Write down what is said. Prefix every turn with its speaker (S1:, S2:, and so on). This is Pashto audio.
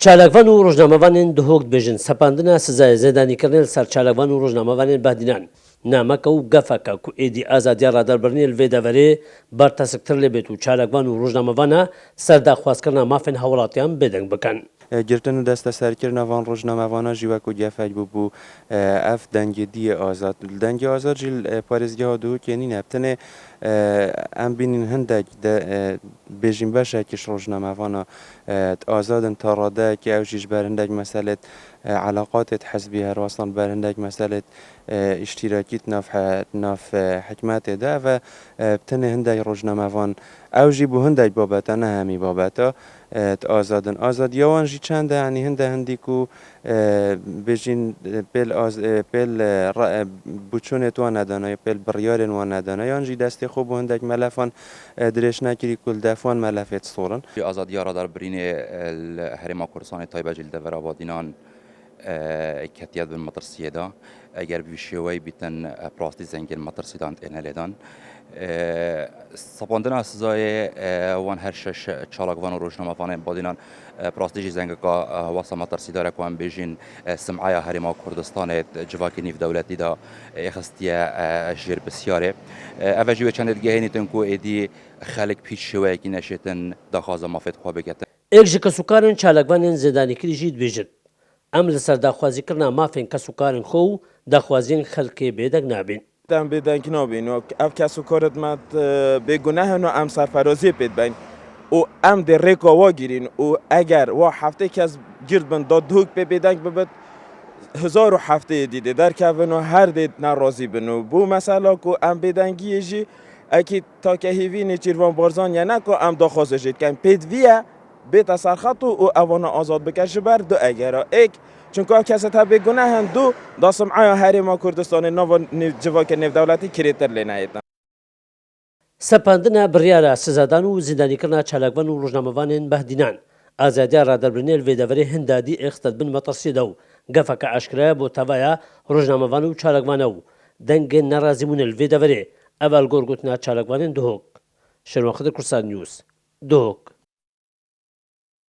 S1: چالاکوان و ڕۆژنامەوانên دهۆک dibêjin sepandina sizayê zêdanîkirinê li ser çalavan û rojnamevanên behdînan nameke û gefeke ku êdî azadiya radarbirinê li vê deverê bertesiktir lê bêt û çalakvan û rojnamevana ser daxwazkirina mafên hewlatiyan bêdeng bikin.
S2: گرتن و دەستەسەرکردن van ڕۆژنامەوانە جی وەکو گەفەک بوو ئەف دەنگی دیە ئازاد دەنگی ئازاد جی پارێزگەها دووکێنینە بتنێ ئەم بینین هەندێک بێژین بەشێکیش ڕۆژنامەوانە ئازادن تا ڕادەیەکی ئەوژیش بەر هەندێک مەسەلێت علاقاتێت حەزبی هەروەسان بەر هەندێک مەسەلێت اشتراکیت ناف حکمەتێدا و بتنێ هەندێک ڕۆژنامەوان ئەوژی بوو هەندێک بابەتە نە هەمی بابەتە ئازادن ئازادیاوان ژی چەندە ینی هەندە هەندێک و بێژین پێل بچوونێت وان نەدانای پێل بڕیارێن وان نەدانایان ژی دەستی خۆ بۆ هەندێک مەلەفان درێژ ناکری کولدەفان مەلەفێت سۆڕن
S3: ئازادیا ڕاداربرینێ هەرێما کوردستانی تایبەت دەڤەرابادینان کەتیات بن مەترسیەدا ئەگەر شێوەی بیتن پڕاستی زەنگێن مەترسیدان تێنە لێدان سەپاندنا سزایê wan her şeş çalakvan û rojnamevanên badînan pastî jî zengeka wasa metirsîdarek wan bêjin simaya Herêma Kurdistanê civakê nîvdewletî da êxistiye jêr bisyarê. Ev jî wê çendê digehênîtin ku êdî xelek pîç şêweyekî neşêtin daxwaza mafê xwe bigetin.
S1: Êk ji kesûkarên çalakvanên zêdanîkirî jî dibêjin em li ser daxwazîkirina mafên kesûkarên xwe û daxwaziyên xelkê bêdeng nabin.
S4: دم بدنگ نبین و اف کسو کارت مد بگناه و ام سرفرازی پید بین و ام در ریکا وا گیرین و اگر وا هفته کس گرد بند داد دوک به بدنگ ببد 1007 دیده در کون و هر دید ناراضی بنو بو مثلا کو ام بدنگی جی اکی تا که هیوی نیچیروان بارزان یا نه کو ام داخوازه جید کن پید ویه بیت سرخط و اوانا آزاد بکش بر دو اگر ایک چونکه کسی تا بگونه هم دو داسم عیا هریما کردستان نو جواک نو دولتی کریتر لینایتن.
S1: سپاندنا بڕیارە سزادان و زیندانیکردنا چالاکvan و ڕۆژنامەوانên behdînan azadiya radarbirinê li vê deverê hindadî êxistet bin metirsiyê de û gefeke eşkreya bo tevaya rojnamevan û çalakvanan û dengên nerazîbûnê li vê deverê ev algorgotina çalakvanên dihok. Şerwan Xedir Kursan News Duhok.